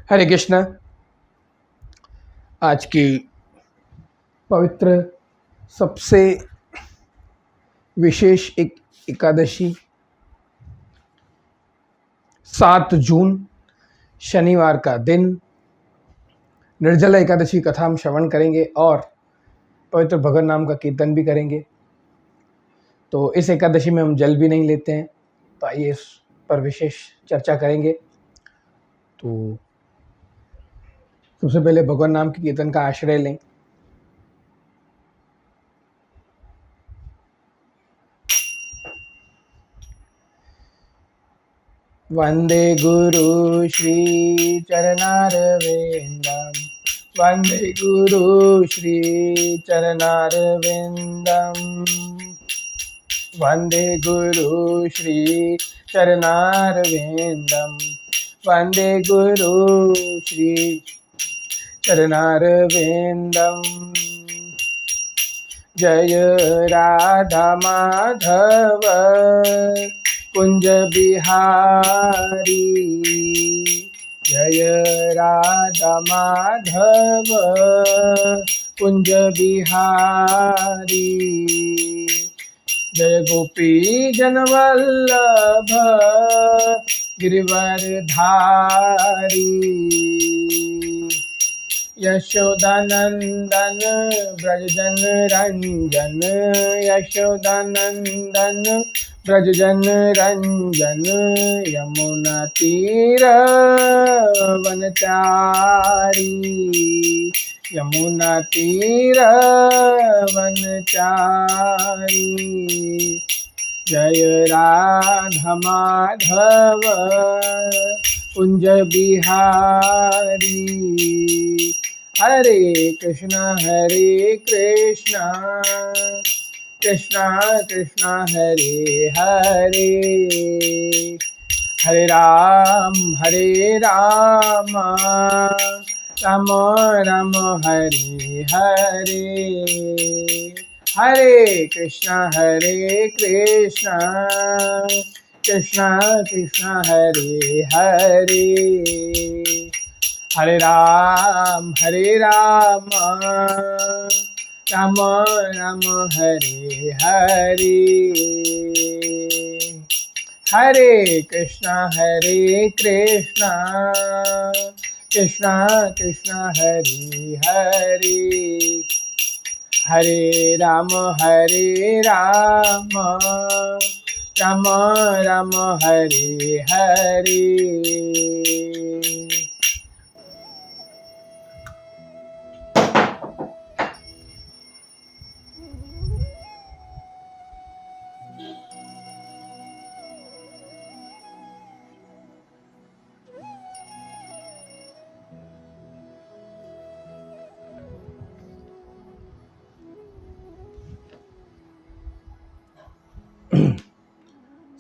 हरे कृष्ण। आज की पवित्र सबसे विशेष एक एकादशी 7 जून शनिवार का दिन निर्जला एकादशी कथा हम श्रवण करेंगे और पवित्र भगवान नाम का कीर्तन भी करेंगे। तो इस एकादशी में हम जल भी नहीं लेते हैं, तो आइए इस पर विशेष चर्चा करेंगे। तो सबसे पहले भगवान नाम के कीर्तन का आश्रय लें। वंदे गुरु श्री चरणारविंदम, वंदे गुरु श्री चरणारविंदम, वंदे गुरु श्री चरणारविंदम, वंदे गुरु श्री चरणारविंदम। जय राधा माधव कुंज बिहारी, जय राधा माधव कुंज बिहारी, जय गोपी जनवल्लभ गिरिवरधारी, यशोदानंदन ब्रजजन रंजन, यशोदानंदन ब्रजजन रंजन, यमुना तीर वनचारी, यमुना तीर वनचारी। जय राधा माधव कुंज बिहारी, हरे कृष्णा कृष्णा कृष्णा हरे हरे, हरे राम राम राम हरे हरे, हरे कृष्णा कृष्णा कृष्णा हरे हरे, हरे राम राम राम हरे हरे, हरे कृष्णा कृष्णा कृष्णा हरे हरे, हरे राम राम राम हरे हरे।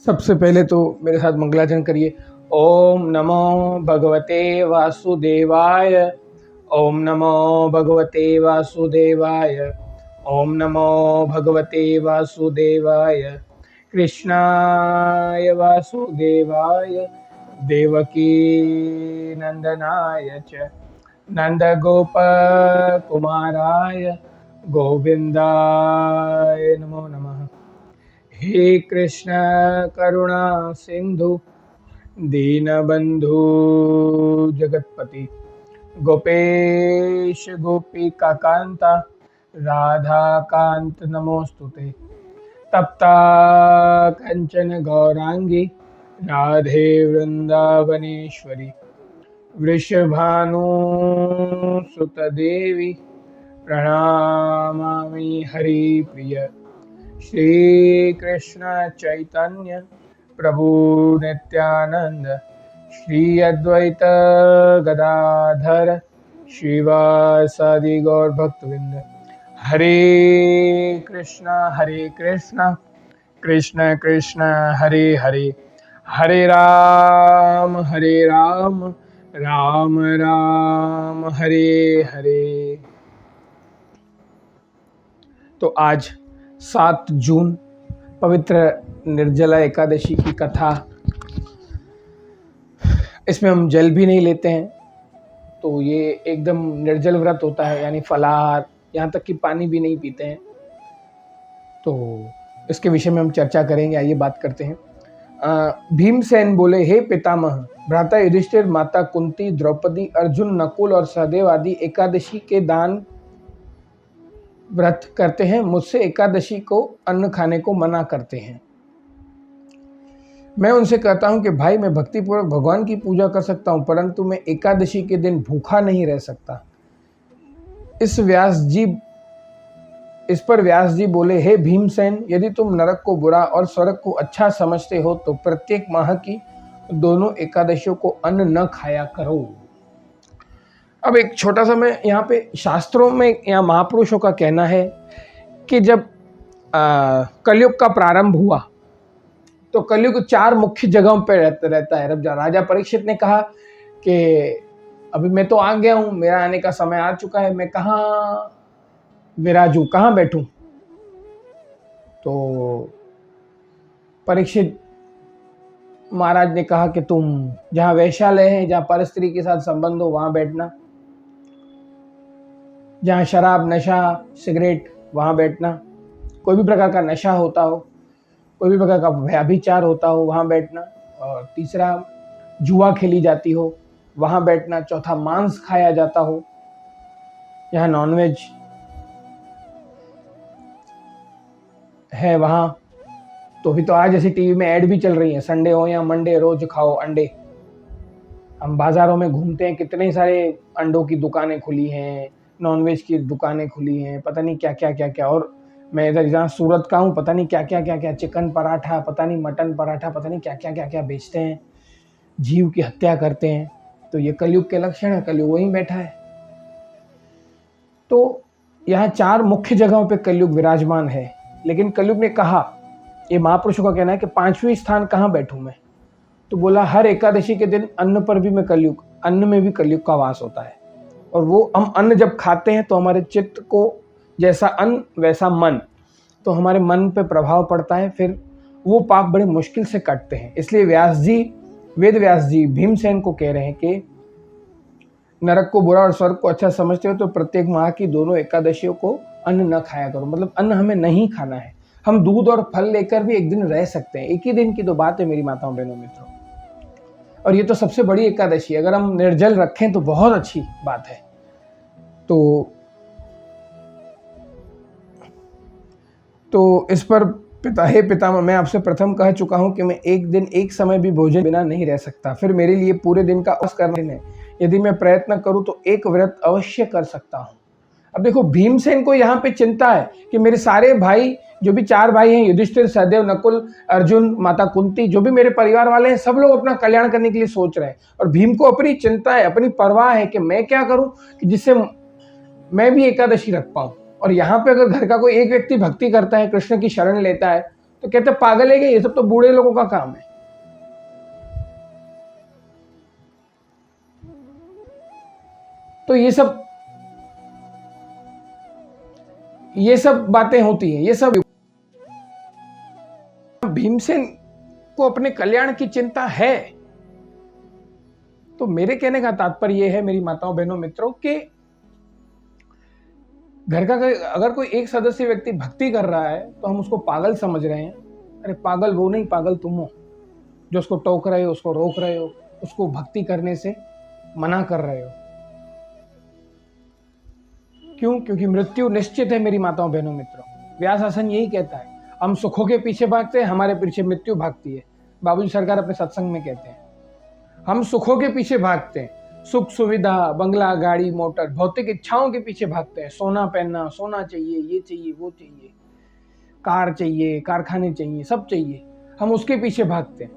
सबसे पहले तो मेरे साथ मंगलाचरण करिए। ओम नमो भगवते वासुदेवाय, ओम नमो भगवते वासुदेवाय, ओम नमो भगवते वासुदेवाय, कृष्णाय वासुदेवाय देवकी नंदनाय च नंदगोपकुमाराय गोविंदाय नमो नमः। हे कृष्ण करुणा सिंधु दीनबंधु जगतपति, गोपेश गोपिका कांता राधा कांत नमोस्तुते, तप्ता कंचन गौरांगी राधे वृंदावनेश्वरी, वृषभानुसुत देवी प्रणमामि हरिप्रिय। श्री कृष्ण चैतन्य प्रभु नित्यानंद, श्री अद्वैत गदाधर श्रीवासादि गौर भक्तवृंद। हरे कृष्णा कृष्ण कृष्ण हरे हरे, हरे राम राम राम हरे हरे। तो आज 7 जून पवित्र निर्जला एकादशी की कथा, इसमें हम जल भी नहीं लेते हैं, तो ये एकदम निर्जल व्रत होता है, यानी फलाहार, यहाँ तक कि पानी भी नहीं पीते हैं। तो इसके विषय में हम चर्चा करेंगे, आइए बात करते हैं। भीमसेन बोले, हे पितामह, भ्राता युधिष्ठिर, माता कुंती, द्रौपदी, अर्जुन, नकुल और सहदेव आदि एकादशी के दान व्रत करते हैं, मुझसे एकादशी को अन्न खाने को मना करते हैं। मैं उनसे कहता हूं कि भाई, मैं भक्तिपूर्वक भगवान की पूजा कर सकता हूं, परंतु मैं एकादशी के दिन भूखा नहीं रह सकता। इस पर व्यास जी बोले, हे भीमसेन, यदि तुम नरक को बुरा और स्वर्ग को अच्छा समझते हो तो प्रत्येक माह की दोनों एकादशियों को अन्न न खाया करो। अब एक छोटा सा मैं यहाँ पे, शास्त्रों में या महापुरुषों का कहना है कि जब कलयुग का प्रारंभ हुआ तो कलयुग 4 मुख्य जगहों पर रहता है। जब राजा परीक्षित ने कहा कि अभी मैं तो आ गया हूं, मेरा आने का समय आ चुका है, मैं कहाँ विराजू, कहाँ बैठूं? तो परीक्षित महाराज ने कहा कि तुम जहां वैश्यालय है, जहां परस्त्री के साथ संबंध हो, वहां बैठना, जहां शराब, नशा, सिगरेट, वहां बैठना, कोई भी प्रकार का नशा होता हो, कोई भी प्रकार का व्यभिचार होता हो, वहां बैठना, और तीसरा जुआ खेली जाती हो, वहां बैठना, चौथा मांस खाया जाता हो, जहां नॉनवेज है वहां। तो अभी तो आज जैसे टीवी में ऐड भी चल रही है, संडे हो या मंडे, रोज खाओ अंडे। हम बाजारों में घूमते हैं, कितने सारे अंडों की दुकानें खुली हैं, नॉनवेज की दुकानें खुली हैं, पता नहीं क्या क्या क्या क्या। और मैं इधर जहाँ सूरत का हूँ, पता नहीं क्या क्या क्या क्या, चिकन पराठा, पता नहीं मटन पराठा, पता नहीं क्या क्या क्या क्या बेचते हैं, जीव की हत्या करते हैं। तो ये कलयुग के लक्षण है, कलयुग वहीं बैठा है। तो यहाँ 4 मुख्य जगहों पे कलयुग विराजमान है, लेकिन कलयुग ने कहा, ये महापुरुषों का कहना है कि 5वें स्थान कहाँ बैठूं मैं? तो बोला, हर एकादशी के दिन अन्न पर भी मैं कलयुग, अन्न में भी कलयुग का वास होता है। और वो हम अन्न जब खाते हैं तो हमारे चित्त को, जैसा अन्न वैसा मन, तो हमारे मन पे प्रभाव पड़ता है, फिर वो पाप बड़े मुश्किल से कटते हैं। इसलिए व्यास जी, वेद व्यास जी भीमसेन को कह रहे हैं कि नरक को बुरा और स्वर्ग को अच्छा समझते हो तो प्रत्येक माह की दोनों एकादशियों को अन्न न खाया करो। मतलब अन्न हमें नहीं खाना है, हम दूध और फल लेकर भी एक दिन रह सकते हैं। एक ही दिन की तो बात है मेरी माताओं बहनों मित्रों, और ये तो सबसे बड़ी एकादशी, अगर हम निर्जल रखें तो बहुत अच्छी बात है। तो इस पर हे पितामह, मैं आपसे प्रथम कह चुका हूं कि मैं एक दिन एक समय भी भोजन बिना नहीं रह सकता, फिर मेरे लिए पूरे दिन का उपवास करना है। यदि मैं प्रयत्न करूं तो एक व्रत अवश्य कर सकता हूं। अब देखो, भीमसेन को यहाँ पे चिंता है कि मेरे सारे भाई, जो भी 4 भाई हैं, युधिष्ठिर, सहदेव, नकुल, अर्जुन, माता कुंती, जो भी मेरे परिवार वाले हैं, सब लोग अपना कल्याण करने के लिए सोच रहे हैं, और भीम को अपनी चिंता है, अपनी परवाह है कि मैं क्या करूं कि जिससे मैं भी एकादशी रख पाऊं। और यहाँ पे अगर घर का कोई एक व्यक्ति भक्ति करता है, कृष्ण की शरण लेता है, तो कहते पागल है, ये सब तो बूढ़े लोगों का काम है। तो ये सब बातें होती हैं। ये सब भीमसेन को अपने कल्याण की चिंता है। तो मेरे कहने का तात्पर्य यह है मेरी माताओं बहनों मित्रों, कि घर का अगर कोई एक सदस्य व्यक्ति भक्ति कर रहा है तो हम उसको पागल समझ रहे हैं। अरे पागल वो नहीं, पागल तुम हो जो उसको टोक रहे हो, उसको रोक रहे हो, उसको भक्ति करने से मना कर रहे हो। क्यों? क्योंकि मृत्यु निश्चित है मेरी माताओं बहनों मित्रों। व्यास आसन यही कहता है, हम सुखों के पीछे भागते हैं, हमारे पीछे मृत्यु भागती है। बाबूजी सरकार अपने सत्संग में कहते हैं, हम सुखों के पीछे भागते हैं, सुख सुविधा, बंगला, गाड़ी, मोटर, भौतिक इच्छाओं के पीछे भागते हैं। सोना पहनना, सोना चाहिए, ये चाहिए, वो चाहिए, कार चाहिए, कारखाने चाहिए, सब चाहिए, हम उसके पीछे भागते हैं।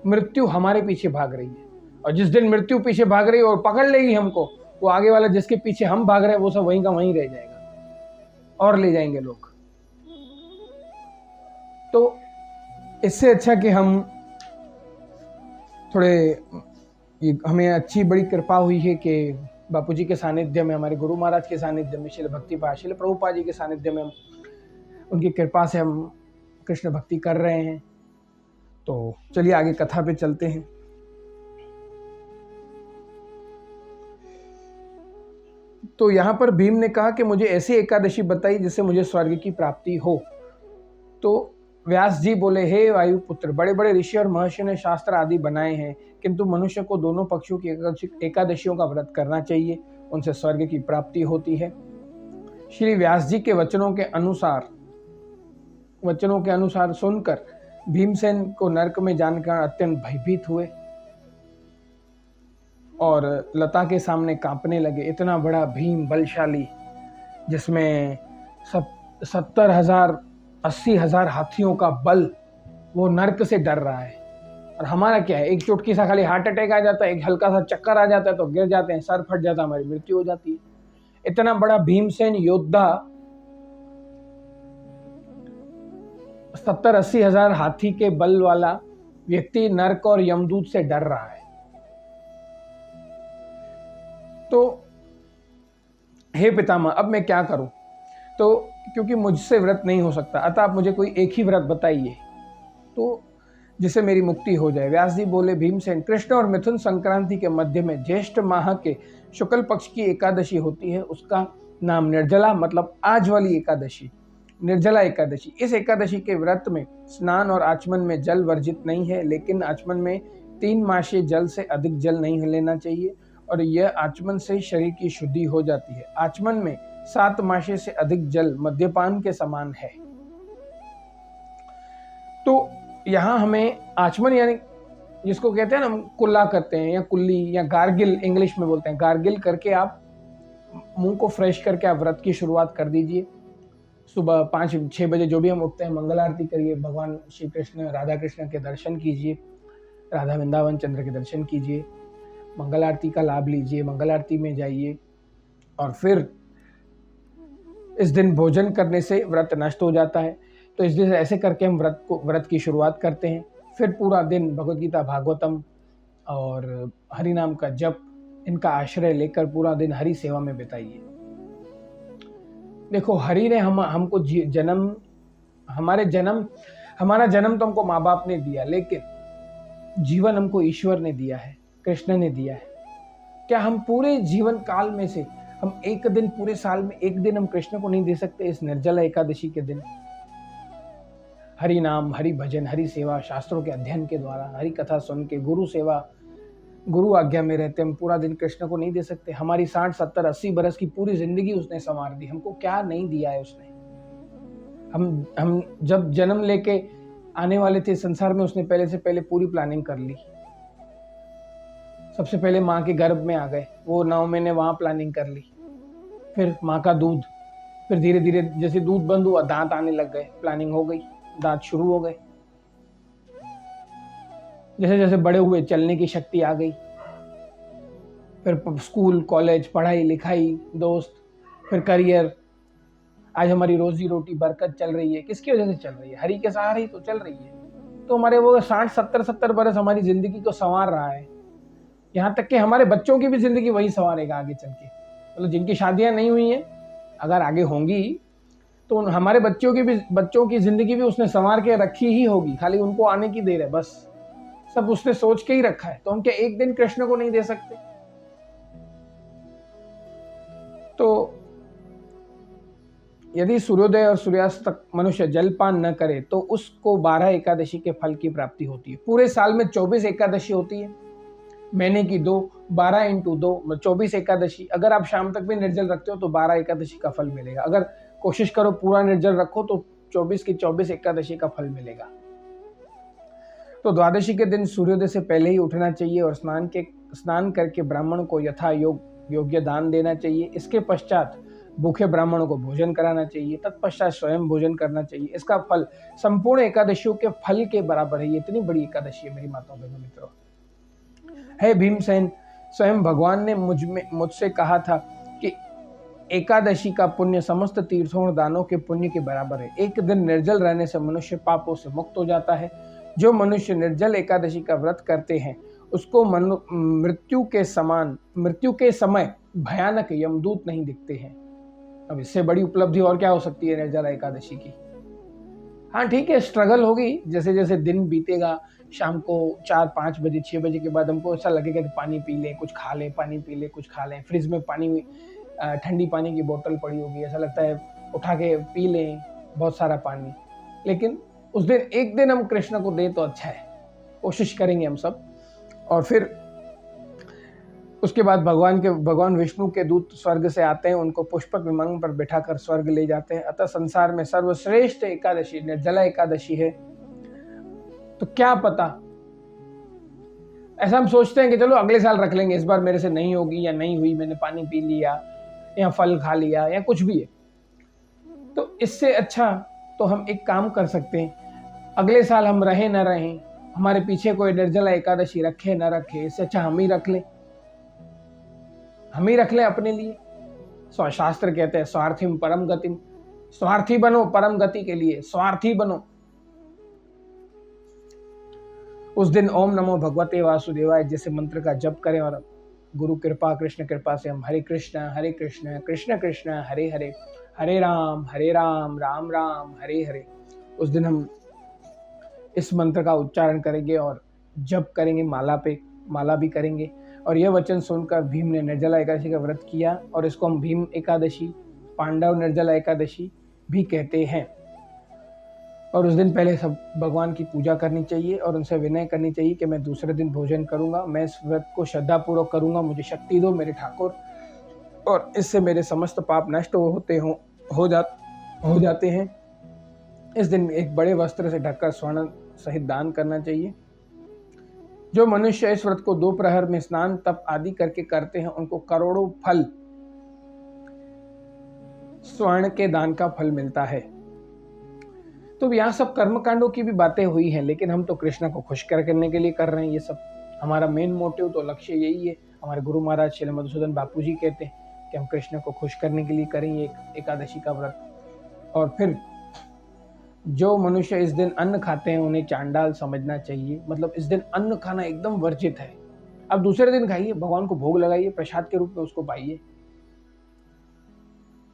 मृत्यु हमारे पीछे भाग रही है, और जिस दिन मृत्यु पीछे भाग रही है और पकड़ लेगी हमको, वो आगे वाला जिसके पीछे हम भाग रहे हैं वो सब वहीं का वहीं रह जाएगा और ले जाएंगे लोग। तो इससे अच्छा कि हम थोड़े, हमें अच्छी बड़ी कृपा हुई है कि बापूजी के सानिध्य में, हमारे गुरु महाराज के सानिध्य में, श्रील भक्तिपाद श्रील प्रभुपाद जी के सानिध्य में, उनकी कृपा से हम कृष्ण भक्ति कर रहे हैं। तो चलिए आगे कथा पे चलते हैं। तो यहाँ पर भीम ने कहा कि मुझे ऐसी एकादशी बताई जिससे मुझे स्वर्ग की प्राप्ति हो। तो व्यास जी बोले, हे वायुपुत्र, बड़े बड़े ऋषि और महर्षि ने शास्त्र आदि बनाए हैं, किंतु मनुष्य को दोनों पक्षों की एकादशियों का व्रत करना चाहिए, उनसे स्वर्ग की प्राप्ति होती है। श्री व्यास जी के वचनों के अनुसार सुनकर भीमसेन को नरक में जानकर अत्यंत भयभीत हुए और लता के सामने कांपने लगे। इतना बड़ा भीम बलशाली, जिसमें 70,000 80,000 हाथियों का बल, वो नर्क से डर रहा है। और हमारा क्या है, एक चुटकी सा खाली हार्ट अटैक आ जाता है, एक हल्का सा चक्कर आ जाता है तो गिर जाते हैं, सर फट जाता है, हमारी मृत्यु हो जाती है। इतना बड़ा भीमसेन योद्धा 70-80,000 हाथी के बल वाला व्यक्ति नर्क और यमदूत से डर रहा है। तो हे पितामह, अब मैं क्या करूं? तो क्योंकि मुझसे व्रत नहीं हो सकता, अतः आप मुझे कोई एक ही व्रत बताइए तो जिससे मेरी मुक्ति हो जाए। व्यास जी बोले, भीमसेन, कृष्ण और मिथुन संक्रांति के मध्य में ज्येष्ठ माह के शुक्ल पक्ष की एकादशी होती है, उसका नाम निर्जला, मतलब आज वाली एकादशी, निर्जला एकादशी। इस एकादशी के व्रत में स्नान और आचमन में जल वर्जित नहीं है, लेकिन आचमन में 3 मासे जल से अधिक जल नहीं लेना चाहिए और यह आचमन से शरीर की शुद्धि हो जाती है। आचमन में 7 मासे से अधिक जल मद्यपान के समान है। तो यहाँ हमें आचमन यानी जिसको कहते हैं ना, हम कुल्ला करते हैं या कुल्ली या गार्गिल इंग्लिश में बोलते हैं, गार्गिल करके आप मुंह को फ्रेश करके आप व्रत की शुरुआत कर दीजिए। सुबह 5-6 बजे जो भी हम उठते हैं, मंगल आरती करिए, भगवान श्री कृष्ण राधा कृष्ण के दर्शन कीजिए, राधा वृंदावन चंद्र के दर्शन कीजिए, मंगल आरती का लाभ लीजिए, मंगल आरती में जाइए और फिर इस दिन भोजन करने से व्रत नष्ट हो जाता है। तो इस दिन ऐसे करके हम व्रत की शुरुआत करते हैं। फिर पूरा दिन भगवद गीता, भागवतम और हरि नाम का जप, इनका आश्रय लेकर पूरा दिन हरि सेवा में बिताइए। देखो, हरि ने हमको हमारा जन्म तो हमको माँ बाप ने दिया, लेकिन जीवन हमको ईश्वर ने दिया है, कृष्ण ने दिया है। क्या हम पूरे जीवन काल में से हम एक दिन, पूरे साल में एक दिन हम कृष्ण को नहीं दे सकते? इस निर्जला एकादशी के दिन हरि नाम, हरि भजन, हरि सेवा, शास्त्रों के अध्ययन के द्वारा, हरि कथा सुन के, गुरु सेवा, गुरु आज्ञा में रहते हम पूरा दिन कृष्ण को नहीं दे सकते? हमारी 60, 70, 80 बरस की पूरी जिंदगी उसने संवार दी, हमको क्या नहीं दिया है उसने? हम जब जन्म लेके आने वाले थे संसार में, उसने पहले से पहले पूरी प्लानिंग कर ली। सबसे पहले माँ के गर्भ में आ गए, वो 9 महीने वहां प्लानिंग कर ली। फिर माँ का दूध, फिर धीरे धीरे जैसे दूध बंद हुआ, दांत आने लग गए, प्लानिंग हो गई, दांत शुरू हो गए। जैसे जैसे बड़े हुए, चलने की शक्ति आ गई। फिर स्कूल, कॉलेज, पढ़ाई लिखाई, दोस्त, फिर करियर। आज हमारी रोजी रोटी बरकत चल रही है, किसकी वजह से चल रही है? हरि के सहारे ही तो चल रही है। तो हमारे वो 60, 70 बरस हमारी जिंदगी को संवार रहा है। यहाँ तक कि हमारे बच्चों की भी जिंदगी वही संवारेगा आगे चल के। मतलब जिनकी शादियां नहीं हुई हैं, अगर आगे होंगी तो हमारे बच्चों की जिंदगी भी उसने संवार के रखी ही होगी, खाली उनको आने की देर है, बस। सब उसने सोच के ही रखा है। तो हम क्या एक दिन कृष्ण को नहीं दे सकते? तो यदि सूर्योदय और सूर्यास्त तक मनुष्य जलपान न करे तो उसको 12 एकादशी के फल की प्राप्ति होती है। पूरे साल में 24 एकादशी होती है, महीने की 2, 12 × 2 24 एकादशी। अगर आप शाम तक भी निर्जल रखते हो तो 12 एकादशी का फल मिलेगा। अगर कोशिश करो पूरा निर्जल रखो तो 24 की 24 एकादशी का फल मिलेगा। तो द्वादशी के दिन सूर्योदय से पहले ही उठना चाहिए और स्नान करके ब्राह्मण को यथा योग्य दान देना चाहिए। इसके पश्चात भूखे ब्राह्मणों को भोजन कराना चाहिए, तत्पश्चात स्वयं भोजन करना चाहिए। इसका फल संपूर्ण एकादशियों के फल के बराबर है। ये इतनी बड़ी एकादशी है मेरी माताओं बहनों मित्रों। है भीमसेन, स्वयं भगवान ने मुझसे कहा था कि एकादशी का पुण्य समस्त तीर्थों और दानों के पुण्य के बराबर है। एक दिन निर्जल रहने से मनुष्य पापों से मुक्त हो जाता है। जो मनुष्य निर्जल एकादशी का व्रत करते हैं उसको मृत्यु के समय भयानक यमदूत नहीं दिखते हैं। अब इससे बड़ी उपलब्धि और क्या हो सकती है निर्जला एकादशी की? हाँ ठीक है, स्ट्रगल होगी। जैसे जैसे दिन बीतेगा, शाम को 4, 5 बजे, 6 बजे के बाद हमको ऐसा लगेगा कि पानी पी लें, कुछ खा लें, पानी पी लें, कुछ खा लें। फ्रिज में पानी ठंडी पानी की बोतल पड़ी होगी, ऐसा लगता है उठा के पी लें बहुत सारा पानी। लेकिन उस दिन एक दिन हम कृष्ण को दें तो अच्छा है, कोशिश करेंगे हम सब। और फिर उसके बाद भगवान विष्णु के दूत स्वर्ग से आते हैं, उनको पुष्पक विमान पर बिठाकर स्वर्ग ले जाते हैं। अतः संसार में सर्वश्रेष्ठ एकादशी निर्जला एकादशी है। तो क्या पता, ऐसा हम सोचते हैं कि चलो अगले साल रख लेंगे, इस बार मेरे से नहीं होगी या नहीं हुई, मैंने पानी पी लिया या फल खा लिया या कुछ भी है। तो इससे अच्छा तो हम एक काम कर सकते हैं, अगले साल हम रहे न रहें, हमारे पीछे कोई निर्जला एकादशी रखे न रखे, इससे अच्छा हम ही रख लें, हम ही रख लें अपने लिए। शास्त्र कहते हैं स्वार्थिम परम गतिम, स्वार्थी बनो परम गति के लिए, स्वार्थी बनो। उस दिन ओम नमो भगवते वासुदेवाय जैसे मंत्र का जप करें और गुरु कृपा कृष्ण कृपा से हम हरे कृष्ण कृष्ण कृष्ण हरे हरे, हरे राम राम राम हरे हरे, उस दिन हम इस मंत्र का उच्चारण करेंगे और जप करेंगे, माला भी करेंगे। और यह वचन सुनकर भीम ने निर्जला एकादशी का व्रत किया और इसको हम भीम एकादशी, पांडव निर्जला एकादशी भी कहते हैं। और उस दिन पहले सब भगवान की पूजा करनी चाहिए और उनसे विनय करनी चाहिए कि मैं दूसरे दिन भोजन करूंगा, मैं इस व्रत को श्रद्धापूर्वक करूंगा, मुझे शक्ति दो मेरे ठाकुर, और इससे मेरे समस्त पाप नष्ट हो जाते हैं। इस दिन एक बड़े वस्त्र से ढककर स्वर्ण सहित दान करना चाहिए। जो मनुष्य इस व्रत को 2 प्रहर में स्नान तप आदि करके करते हैं, उनको करोड़ों फल स्वर्ण के दान का फल मिलता है। तो यहाँ सब कर्मकांडों की भी बातें हुई हैं, लेकिन हम तो कृष्ण को खुश करने के लिए कर रहे हैं ये सब। हमारा मेन मोटिव तो लक्ष्य यही है। हमारे गुरु महाराज श्री मधुसूदन बापू जी कहते हैं कि हम कृष्ण को खुश करने के लिए करेंगे एकादशी का व्रत। और फिर जो मनुष्य इस दिन अन्न खाते हैं उन्हें चांडाल समझना चाहिए, मतलब इस दिन अन्न खाना एकदम वर्जित है। अब दूसरे दिन खाइए, भगवान को भोग लगाइए, प्रसाद के रूप में उसको पाइए,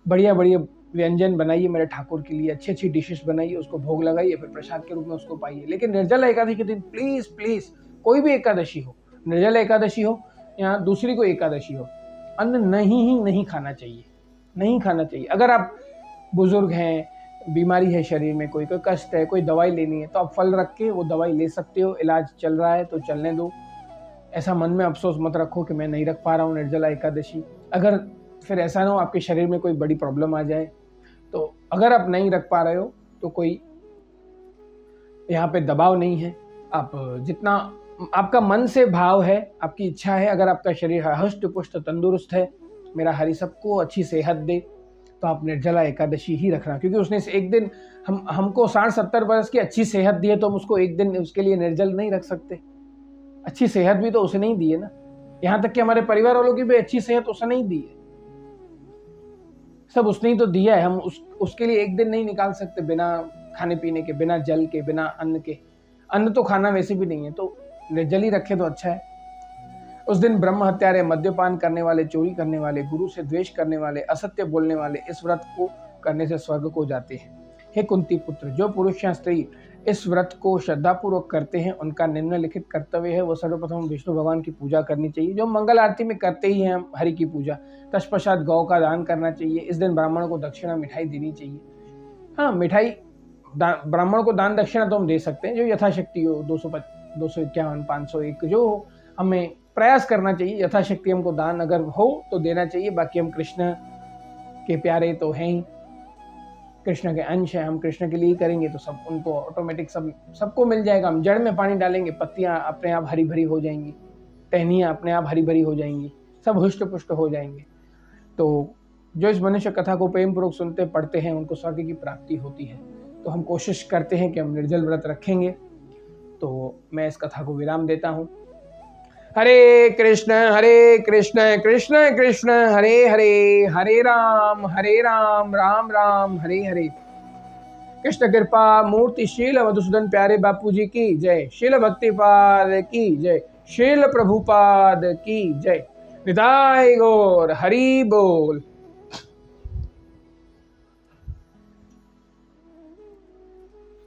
बढ़िया बढ़िया व्यंजन बनाइए मेरे ठाकुर के लिए, अच्छी अच्छी डिशेस बनाइए, उसको भोग लगाइए, फिर प्रसाद के रूप में उसको पाइए। लेकिन निर्जला एकादशी के दिन प्लीज प्लीज, कोई भी एकादशी हो, निर्जला एकादशी हो या दूसरी कोई एकादशी हो, अन्न नहीं खाना चाहिए, नहीं खाना चाहिए। अगर आप बुजुर्ग हैं, बीमारी है शरीर में, कोई कष्ट है, कोई दवाई लेनी है, तो आप फल रख के वो दवाई ले सकते हो। इलाज चल रहा है तो चलने दो, ऐसा मन में अफसोस मत रखो कि मैं नहीं रख पा रहा हूँ निर्जला एकादशी। अगर फिर ऐसा ना हो आपके शरीर में कोई बड़ी प्रॉब्लम आ जाए, तो अगर आप नहीं रख पा रहे हो तो कोई यहाँ पे दबाव नहीं है। आप जितना आपका मन से भाव है, आपकी इच्छा है, अगर आपका शरीर हष्ट पुष्ट तंदुरुस्त है, मेरा हरि सबको अच्छी सेहत दे, तो आप निर्जला एकादशी ही रखना। क्योंकि उसने एक दिन हमको 60-70 वर्ष की अच्छी सेहत दी है, तो हम उसको एक दिन उसके लिए निर्जल नहीं रख सकते। अच्छी सेहत भी तो उसे नहीं दी है ना, यहाँ तक कि हमारे परिवार वालों की भी अच्छी सेहत उसे नहीं दी है, सब उसने ही तो दिया है। हम उसके लिए एक दिन नहीं निकाल सकते बिना खाने पीने के, बिना जल के, बिना अन्न के। अन्न तो खाना वैसे भी नहीं है, तो निर्जल ही रखे तो अच्छा है। उस दिन ब्रह्म हत्यारे, मद्यपान करने वाले, चोरी करने वाले, गुरु से द्वेष करने वाले, असत्य बोलने वाले इस व्रत को करने से स्वर्ग को जाते हैं। हे कुंती पुत्र, जो पुरुष या स्त्री इस व्रत को श्रद्धापूर्वक करते हैं, उनका निम्नलिखित कर्तव्य है। वो सर्वप्रथम विष्णु भगवान की पूजा करनी चाहिए, जो मंगल आरती में करते ही हैं हम हरि की पूजा। तत्पश्चात गौ का दान करना चाहिए। इस दिन ब्राह्मणों को दक्षिणा मिठाई देनी चाहिए। हाँ, मिठाई ब्राह्मणों को दान दक्षिणा तो हम दे सकते हैं, जो यथाशक्ति हो, 251, 501, जो हो, हमें प्रयास करना चाहिए। यथाशक्ति हमको दान अगर हो तो देना चाहिए। बाकी हम कृष्ण के प्यारे तो हैं ही, कृष्ण के अंश है, हम कृष्ण के लिए करेंगे तो सब उनको ऑटोमेटिक सबको मिल जाएगा। हम जड़ में पानी डालेंगे, पत्तियां अपने आप हरी भरी हो जाएंगी, टहनियाँ अपने आप हरी भरी हो जाएंगी, सब हुष्ट पुष्ट हो जाएंगे। तो जो इस मनुष्य कथा को प्रेम पूर्वक सुनते पढ़ते हैं, उनको स्वर्ग की प्राप्ति होती है। तो हम कोशिश करते हैं कि हम निर्जल व्रत रखेंगे। तो मैं इस कथा को विराम देता हूँ। हरे कृष्ण कृष्ण कृष्ण हरे हरे, हरे राम राम राम हरे हरे। कृष्ण कृपा मूर्ति शील मधुसूदन प्यारे बापू जी की जय। शील भक्तिपाद की जय। शील प्रभुपाद की जय। निताय गौर हरि बोल।